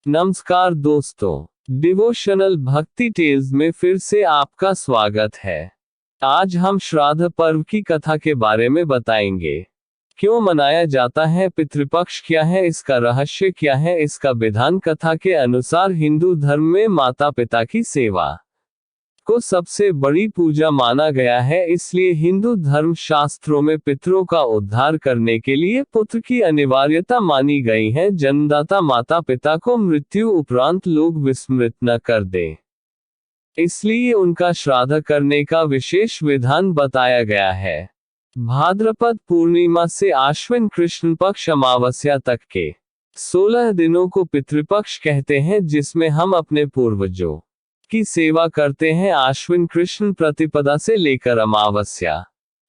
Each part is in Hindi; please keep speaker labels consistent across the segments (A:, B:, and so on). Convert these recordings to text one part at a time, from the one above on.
A: नमस्कार दोस्तों, डिवोशनल भक्ति टेल्स में फिर से आपका स्वागत है। आज हम श्राद्ध पर्व की कथा के बारे में बताएंगे। क्यों मनाया जाता है, पितृपक्ष क्या है, इसका रहस्य क्या है। इसका विधान कथा के अनुसार हिंदू धर्म में माता पिता की सेवा को सबसे बड़ी पूजा माना गया है। इसलिए हिंदू धर्म शास्त्रों में पितरों का उद्धार करने के लिए पुत्र की अनिवार्यता मानी गई है। जन्मदाता माता पिता को मृत्यु उपरांत लोग विस्मृत न कर दें, इसलिए उनका श्राद्ध करने का विशेष विधान बताया गया है। भाद्रपद पूर्णिमा से आश्विन कृष्ण पक्ष अमावस्या तक के 16 दिनों को पितृपक्ष कहते हैं, जिसमें हम अपने पूर्वजों की सेवा करते हैं। आश्विन कृष्ण प्रतिपदा से लेकर अमावस्या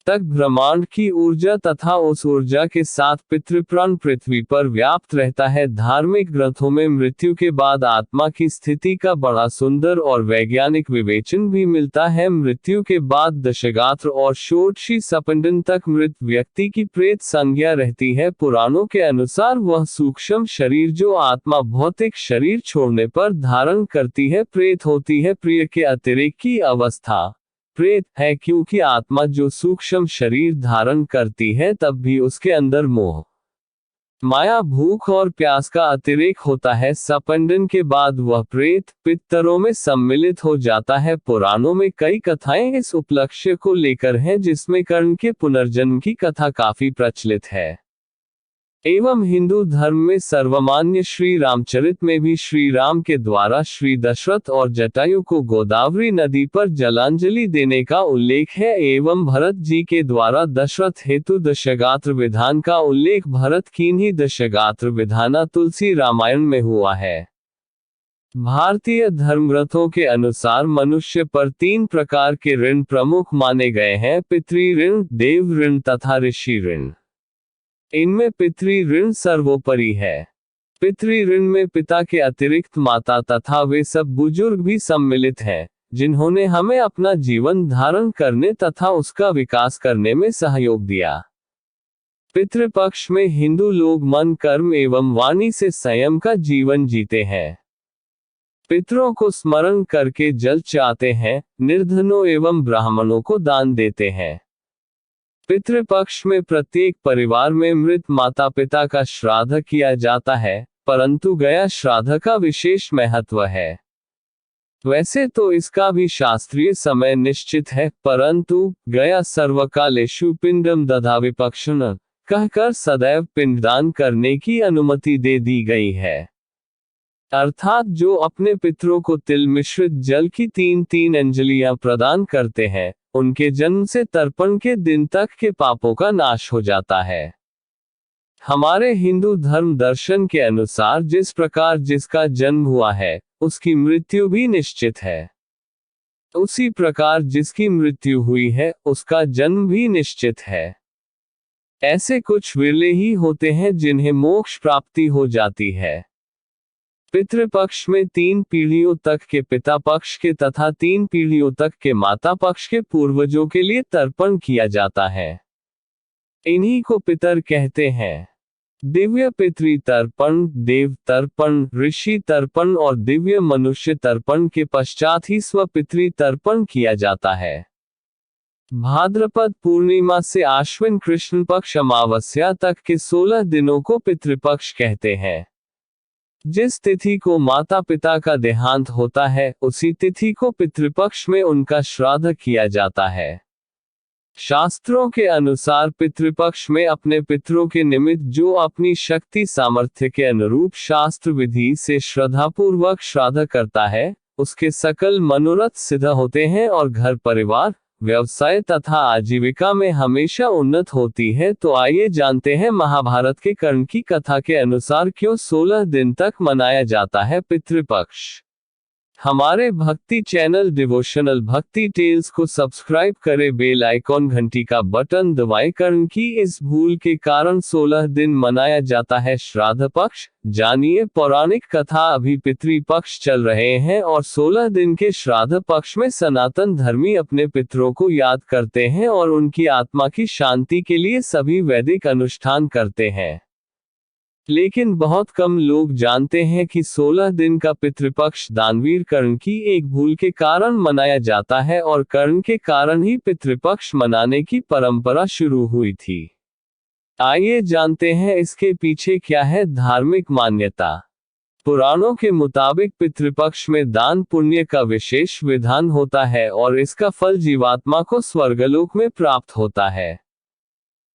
A: तक ब्रह्मांड की ऊर्जा तथा उस ऊर्जा के साथ पितृप्राण पृथ्वी पर व्याप्त रहता है। धार्मिक ग्रंथों में मृत्यु के बाद आत्मा की स्थिति का बड़ा सुंदर और वैज्ञानिक विवेचन भी मिलता है। मृत्यु के बाद दशगात्र और षोडशी सपंडन तक मृत व्यक्ति की प्रेत संज्ञा रहती है। पुराणों के अनुसार वह सूक्ष्म शरीर जो आत्मा भौतिक शरीर छोड़ने पर धारण करती है प्रेत होती है। प्रिय के अतिरेक की अवस्था प्रेत है, क्योंकि आत्मा जो सूक्ष्म शरीर धारण करती है तब भी उसके अंदर मोह माया भूख और प्यास का अतिरेक होता है। सपंडन के बाद वह प्रेत पितरों में सम्मिलित हो जाता है। पुराणों में कई कथाएं इस उपलक्ष्य को लेकर हैं, जिसमें कर्ण के पुनर्जन्म की कथा काफी प्रचलित है। एवं हिंदू धर्म में सर्वमान्य श्री रामचरित में भी श्री राम के द्वारा श्री दशरथ और जटायु को गोदावरी नदी पर जलांजलि देने का उल्लेख है। एवं भरत जी के द्वारा दशरथ हेतु दशगात्र विधान का उल्लेख भरत कीन्ही दशगात्र विधाना तुलसी रामायण में हुआ है। भारतीय धर्मग्रंथों के अनुसार मनुष्य पर 3 प्रकार के ऋण प्रमुख माने गए हैं: पितृ ऋण, देव ऋण तथा ऋषि ऋण। इनमें पितृ ऋण सर्वोपरि है। पितृ ऋण में पिता के अतिरिक्त माता तथा वे सब बुजुर्ग भी सम्मिलित हैं, जिन्होंने हमें अपना जीवन धारण करने तथा उसका विकास करने में सहयोग दिया। पितृपक्ष में हिंदू लोग मन, कर्म एवं वाणी से संयम का जीवन जीते हैं। पितरों को स्मरण करके जल चाहते हैं, निर्धनों एवं ब्राह्मणों को दान देते हैं। पितृपक्ष में प्रत्येक परिवार में मृत माता पिता का श्राद्ध किया जाता है, परंतु गया श्राद्ध का विशेष महत्व है। वैसे तो इसका भी शास्त्रीय समय निश्चित है, परंतु गया सर्वकालेषु पिंडम दधाविपक्षण कहकर सदैव पिंडदान करने की अनुमति दे दी गई है। अर्थात जो अपने पितरों को तिल मिश्रित जल की 3-3 अंजलियां प्रदान करते हैं, उनके जन्म से तर्पण के दिन तक के पापों का नाश हो जाता है। हमारे हिंदू धर्म दर्शन के अनुसार जिस प्रकार जिसका जन्म हुआ है, उसकी मृत्यु भी निश्चित है। उसी प्रकार जिसकी मृत्यु हुई है, उसका जन्म भी निश्चित है। ऐसे कुछ विरले ही होते हैं जिन्हें मोक्ष प्राप्ति हो जाती है। पितृपक्ष में 3 पीढ़ियों तक के पिता पक्ष के तथा 3 पीढ़ियों तक के माता पक्ष के पूर्वजों के लिए तर्पण किया जाता है। इन्हीं को पितर कहते हैं। दिव्य पितृ तर्पण, देव तर्पण, ऋषि तर्पण और दिव्य मनुष्य तर्पण के पश्चात ही स्वपितृ तर्पण किया जाता है। भाद्रपद पूर्णिमा से आश्विन कृष्ण पक्ष अमावस्या तक के 16 दिनों को पितृपक्ष कहते हैं। जिस तिथि को माता पिता का देहांत होता है, उसी तिथि को पितृपक्ष में उनका श्राद्ध किया जाता है। शास्त्रों के अनुसार पितृपक्ष में अपने पितरों के निमित्त जो अपनी शक्ति सामर्थ्य के अनुरूप शास्त्र विधि से श्रद्धापूर्वक श्राद्ध करता है, उसके सकल मनोरथ सिद्ध होते हैं और घर परिवार, व्यवसाय तथा आजीविका में हमेशा उन्नत होती है। तो आइए जानते हैं महाभारत के कर्ण की कथा के अनुसार क्यों 16 दिन तक मनाया जाता है पितृपक्ष। हमारे भक्ति चैनल डिवोशनल भक्ति टेल्स को सब्सक्राइब करें, बेल आइकॉन घंटी का बटन दबाएं। कर्ण की इस भूल के कारण 16 दिन मनाया जाता है श्राद्ध पक्ष। जानिए पौराणिक कथा। अभी पितृपक्ष चल रहे हैं और 16 दिन के श्राद्ध पक्ष में सनातन धर्मी अपने पितरों को याद करते हैं और उनकी आत्मा की शांति के लिए सभी वैदिक अनुष्ठान करते हैं। लेकिन बहुत कम लोग जानते हैं कि 16 दिन का पितृपक्ष दानवीर कर्ण की एक भूल के कारण मनाया जाता है और कर्ण के कारण ही पितृपक्ष मनाने की परंपरा शुरू हुई थी। आइए जानते हैं इसके पीछे क्या है धार्मिक मान्यता। पुराणों के मुताबिक पितृपक्ष में दान पुण्य का विशेष विधान होता है और इसका फल जीवात्मा को स्वर्गलोक में प्राप्त होता है।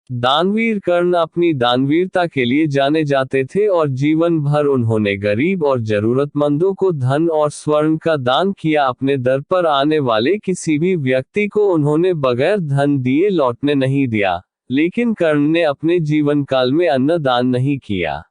A: दानवीर कर्ण अपनी दानवीरता के लिए जाने जाते थे और जीवन भर उन्होंने गरीब और जरूरतमंदों को धन और स्वर्ण का दान किया। अपने दर पर आने वाले किसी भी व्यक्ति को उन्होंने बगैर धन दिए लौटने नहीं दिया, लेकिन कर्ण ने अपने जीवन काल में अन्न दान नहीं किया।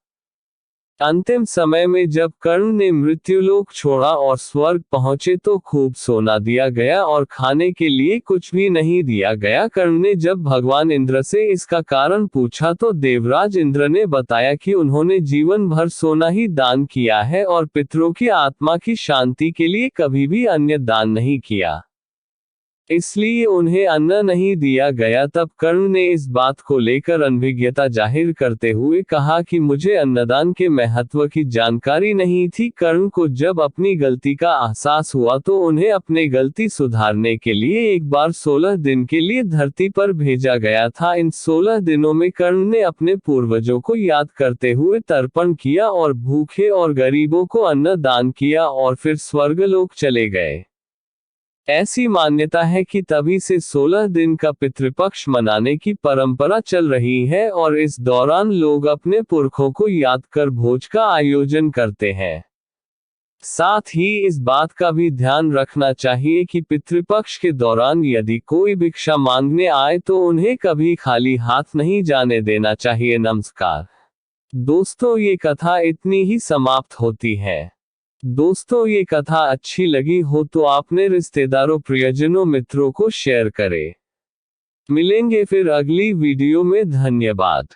A: अंतिम समय में जब कर्ण ने मृत्युलोक छोड़ा और स्वर्ग पहुंचे तो खूब सोना दिया गया और खाने के लिए कुछ भी नहीं दिया गया। कर्ण ने जब भगवान इंद्र से इसका कारण पूछा तो देवराज इंद्र ने बताया कि उन्होंने जीवन भर सोना ही दान किया है और पितरों की आत्मा की शांति के लिए कभी भी अन्य दान नहीं किया, इसलिए उन्हें अन्न नहीं दिया गया। तब कर्ण ने इस बात को लेकर अनभिज्ञता जाहिर करते हुए कहा कि मुझे अन्नदान के महत्व की जानकारी नहीं थी। कर्ण को जब अपनी गलती का एहसास हुआ तो उन्हें अपनी गलती सुधारने के लिए एक बार 16 दिन के लिए धरती पर भेजा गया था। इन 16 दिनों में कर्ण ने अपने पूर्वजों को याद करते हुए तर्पण किया और भूखे और गरीबों को अन्न दान किया और फिर स्वर्गलोक चले गए। ऐसी मान्यता है कि तभी से 16 दिन का पितृपक्ष मनाने की परंपरा चल रही है और इस दौरान लोग अपने पुरखों को याद कर भोज का आयोजन करते हैं। साथ ही इस बात का भी ध्यान रखना चाहिए कि पितृपक्ष के दौरान यदि कोई भिक्षा मांगने आए तो उन्हें कभी खाली हाथ नहीं जाने देना चाहिए। नमस्कार दोस्तों, ये कथा इतनी ही समाप्त होती है। दोस्तों, ये कथा अच्छी लगी हो तो अपने रिश्तेदारों, प्रियजनों, मित्रों को शेयर करें। मिलेंगे फिर अगली वीडियो में। धन्यवाद।